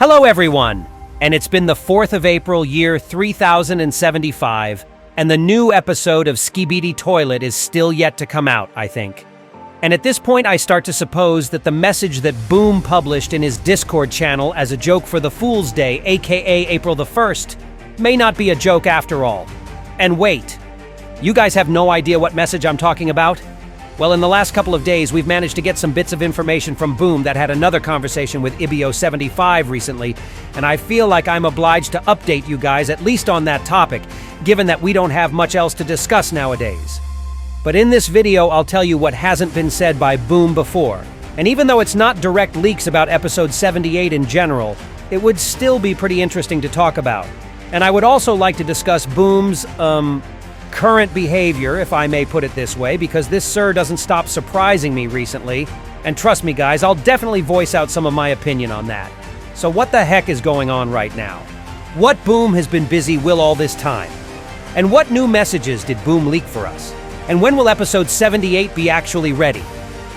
Hello everyone! And it's been the 4th of April, year 3075, and the new episode of ISOTOILET is still yet to come out, I think. And at this point I start to suppose that the message that Boom published in his Discord channel as a joke for the Fool's Day, aka April the 1st, may not be a joke after all. And wait, you guys have no idea what message I'm talking about? Well, in the last couple of days, we've managed to get some bits of information from Boom that had another conversation with IBO75 recently, and I feel like I'm obliged to update you guys at least on that topic, given that we don't have much else to discuss nowadays. But in this video, I'll tell you what hasn't been said by Boom before, and even though it's not direct leaks about episode 78 in general, it would still be pretty interesting to talk about. And I would also like to discuss Boom's, current behavior, if I may put it this way, because this sir doesn't stop surprising me recently. And trust me guys, I'll definitely voice out some of my opinion on that. So what the heck is going on right now? What Boom has been busy will all this time? And what new messages did Boom leak for us? And when will episode 78 be actually ready?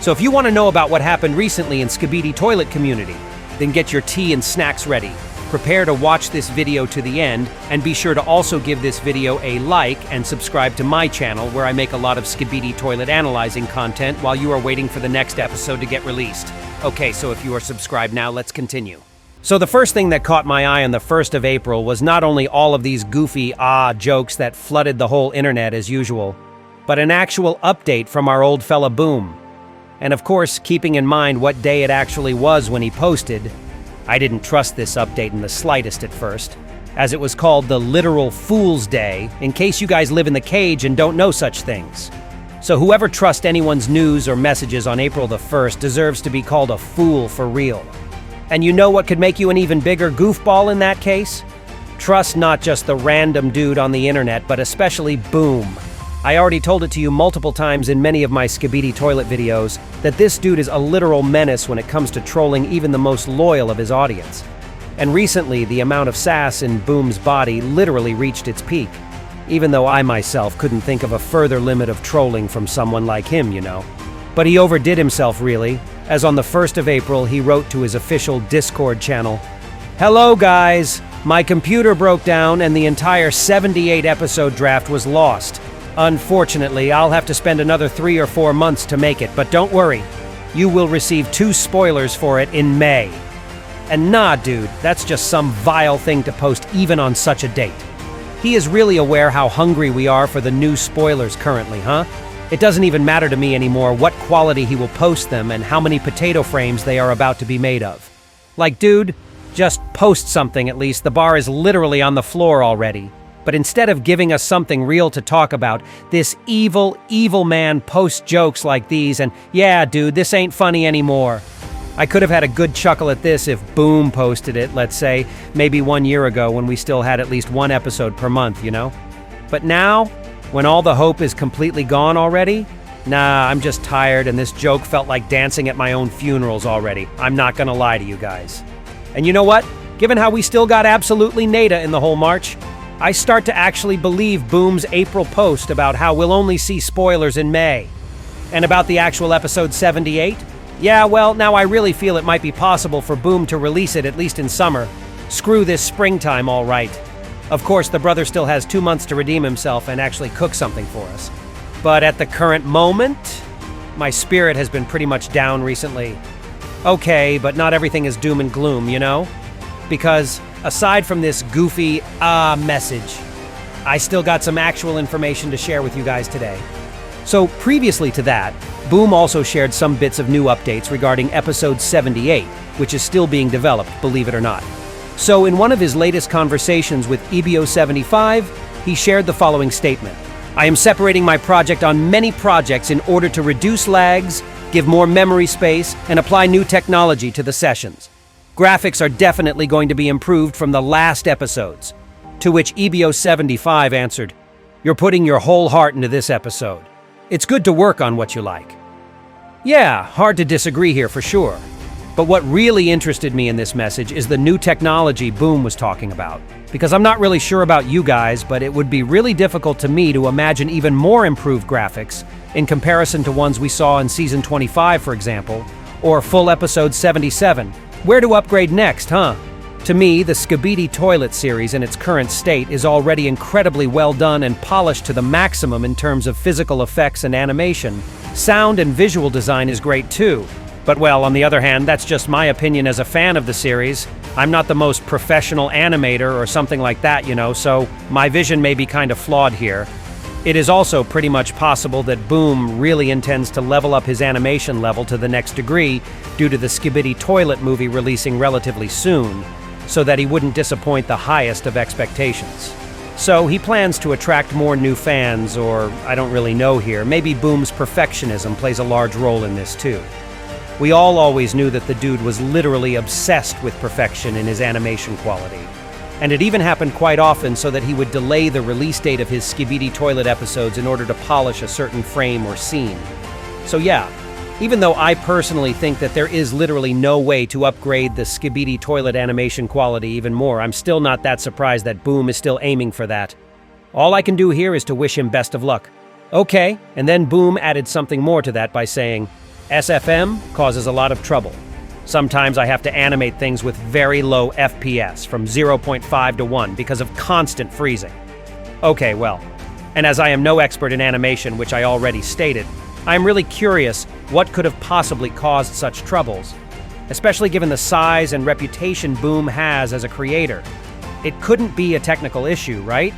So if you want to know about what happened recently in ISOTOILET community, then get your tea and snacks ready. Prepare to watch this video to the end, and be sure to also give this video a like and subscribe to my channel where I make a lot of ISOTOILET analyzing content while you are waiting for the next episode to get released. Okay, so if you are subscribed now, let's continue. So the first thing that caught my eye on the 1st of April was not only all of these goofy, jokes that flooded the whole internet as usual, but an actual update from our old fella Boom. And of course, keeping in mind what day it actually was when he posted, I didn't trust this update in the slightest at first, as it was called the literal Fool's Day, in case you guys live in the cage and don't know such things. So whoever trusts anyone's news or messages on April the 1st deserves to be called a fool for real. And you know what could make you an even bigger goofball in that case? Trust not just the random dude on the internet, but especially Boom. I already told it to you multiple times in many of my ISOTOILET videos that this dude is a literal menace when it comes to trolling even the most loyal of his audience. And recently, the amount of sass in Boom's body literally reached its peak, even though I myself couldn't think of a further limit of trolling from someone like him, you know. But he overdid himself really, as on the 1st of April he wrote to his official Discord channel, "Hello guys, my computer broke down and the entire 78 episode draft was lost. Unfortunately, I'll have to spend another 3 or 4 months to make it, but don't worry. You will receive 2 spoilers for it in May." And nah, dude, that's just some vile thing to post even on such a date. He is really aware how hungry we are for the new spoilers currently, huh? It doesn't even matter to me anymore what quality he will post them and how many potato frames they are about to be made of. Like, dude, just post something at least. The bar is literally on the floor already. But instead of giving us something real to talk about, this evil, evil man posts jokes like these and, yeah, dude, this ain't funny anymore. I could have had a good chuckle at this if Boom posted it, let's say, maybe 1 year ago when we still had at least 1 episode per month, you know? But now, when all the hope is completely gone already, nah, I'm just tired and this joke felt like dancing at my own funerals already. I'm not gonna lie to you guys. And you know what? Given how we still got absolutely nada in the whole March, I start to actually believe Boom's April post about how we'll only see spoilers in May. And about the actual episode 78? Yeah, well, now I really feel it might be possible for Boom to release it at least in summer. Screw this springtime, all right. Of course, the brother still has 2 months to redeem himself and actually cook something for us. But at the current moment, my spirit has been pretty much down recently. Okay, but not everything is doom and gloom, you know? Because aside from this goofy message, I still got some actual information to share with you guys today. So previously to that, Boom also shared some bits of new updates regarding episode 78, which is still being developed, believe it or not. So in one of his latest conversations with IBO75, he shared the following statement. "I am separating my project on many projects in order to reduce lags, give more memory space, and apply new technology to the sessions. Graphics are definitely going to be improved from the last episodes." To which EBO75 answered, "You're putting your whole heart into this episode. It's good to work on what you like." Yeah, hard to disagree here for sure. But what really interested me in this message is the new technology Boom was talking about. Because I'm not really sure about you guys, but it would be really difficult to me to imagine even more improved graphics in comparison to ones we saw in Season 25, for example, or full episode 77. Where to upgrade next, huh? To me, the Skibidi Toilet series in its current state is already incredibly well done and polished to the maximum in terms of physical effects and animation. Sound and visual design is great too. But well, on the other hand, that's just my opinion as a fan of the series. I'm not the most professional animator or something like that, so my vision may be kind of flawed here. It is also pretty much possible that Boom really intends to level up his animation level to the next degree due to the Skibidi Toilet movie releasing relatively soon, so that he wouldn't disappoint the highest of expectations. So he plans to attract more new fans, or I don't really know here. Maybe Boom's perfectionism plays a large role in this too. We all always knew that the dude was literally obsessed with perfection in his animation quality. And it even happened quite often so that he would delay the release date of his Skibidi Toilet episodes in order to polish a certain frame or scene. So yeah, even though I personally think that there is literally no way to upgrade the Skibidi Toilet animation quality even more, I'm still not that surprised that Boom is still aiming for that. All I can do here is to wish him best of luck. Okay, and then Boom added something more to that by saying, SFM causes a lot of trouble. Sometimes I have to animate things with very low FPS, from 0.5 to 1, because of constant freezing. Okay, well, and as I am no expert in animation, which I already stated, I am really curious what could have possibly caused such troubles, especially given the size and reputation Boom has as a creator. It couldn't be a technical issue, right?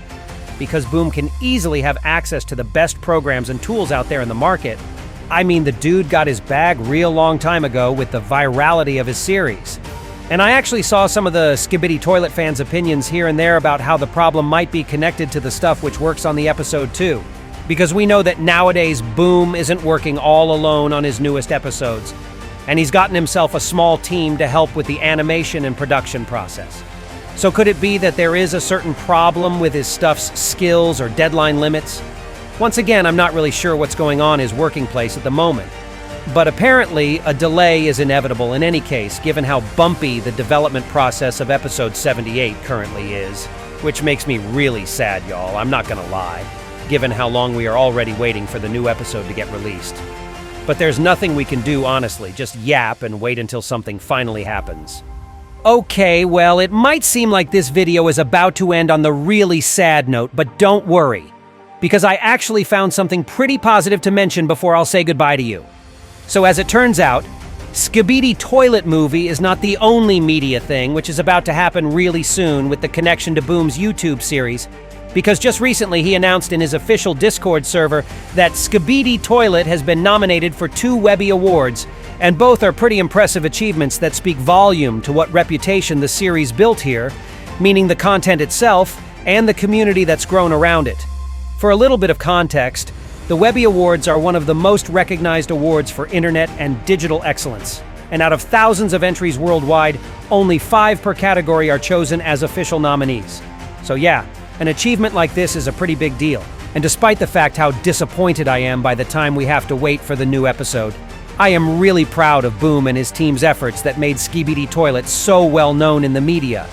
Because Boom can easily have access to the best programs and tools out there in the market. I mean, the dude got his bag real long time ago with the virality of his series. And I actually saw some of the Skibidi Toilet fans' opinions here and there about how the problem might be connected to the stuff which works on the episode too. Because we know that nowadays Boom isn't working all alone on his newest episodes, and he's gotten himself a small team to help with the animation and production process. So could it be that there is a certain problem with his stuff's skills or deadline limits? Once again, I'm not really sure what's going on in his working place at the moment. But apparently, a delay is inevitable in any case, given how bumpy the development process of episode 78 currently is. Which makes me really sad, y'all, I'm not gonna lie, given how long we are already waiting for the new episode to get released. But there's nothing we can do, honestly, just yap and wait until something finally happens. Okay, well, it might seem like this video is about to end on the really sad note, but don't worry, because I actually found something pretty positive to mention before I'll say goodbye to you. So as it turns out, Skibidi Toilet movie is not the only media thing which is about to happen really soon with the connection to Boom's YouTube series, because just recently he announced in his official Discord server that Skibidi Toilet has been nominated for 2 Webby Awards, and both are pretty impressive achievements that speak volume to what reputation the series built here, meaning the content itself and the community that's grown around it. For a little bit of context, the Webby Awards are one of the most recognized awards for internet and digital excellence. And out of thousands of entries worldwide, only 5 per category are chosen as official nominees. So yeah, an achievement like this is a pretty big deal. And despite the fact how disappointed I am by the time we have to wait for the new episode, I am really proud of Boom and his team's efforts that made Skibidi Toilet so well known in the media.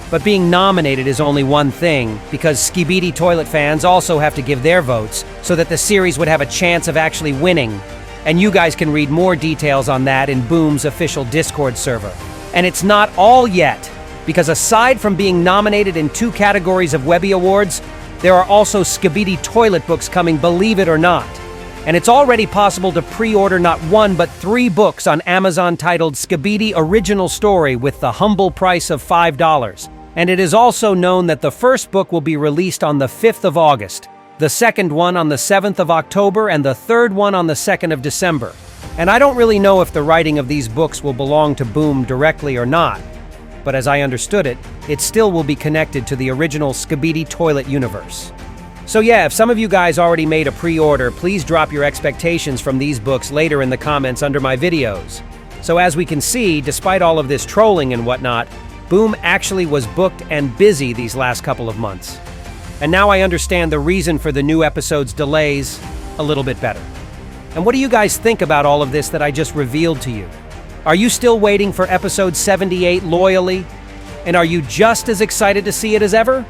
But being nominated is only one thing, because Skibidi Toilet fans also have to give their votes so that the series would have a chance of actually winning. And you guys can read more details on that in Boom's official Discord server. And it's not all yet, because aside from being nominated in 2 categories of Webby Awards, there are also Skibidi Toilet books coming, believe it or not. And it's already possible to pre-order not 1 but 3 books on Amazon titled Skibidi Original Story with the humble price of $5. And it is also known that the first book will be released on the 5th of August, the second one on the 7th of October, and the third one on the 2nd of December. And I don't really know if the writing of these books will belong to Boom directly or not, but as I understood it, it still will be connected to the original Skibidi Toilet universe. So yeah, if some of you guys already made a pre-order, please drop your expectations from these books later in the comments under my videos. So as we can see, despite all of this trolling and whatnot, Boom actually was booked and busy these last couple of months. And now I understand the reason for the new episode's delays a little bit better. And what do you guys think about all of this that I just revealed to you? Are you still waiting for episode 78 loyally? And are you just as excited to see it as ever?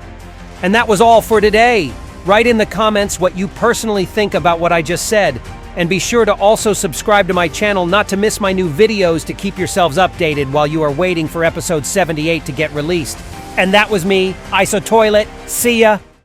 And that was all for today. Write in the comments what you personally think about what I just said. And be sure to also subscribe to my channel not to miss my new videos to keep yourselves updated while you are waiting for episode 78 to get released. And that was me, ISOTOILET. See ya!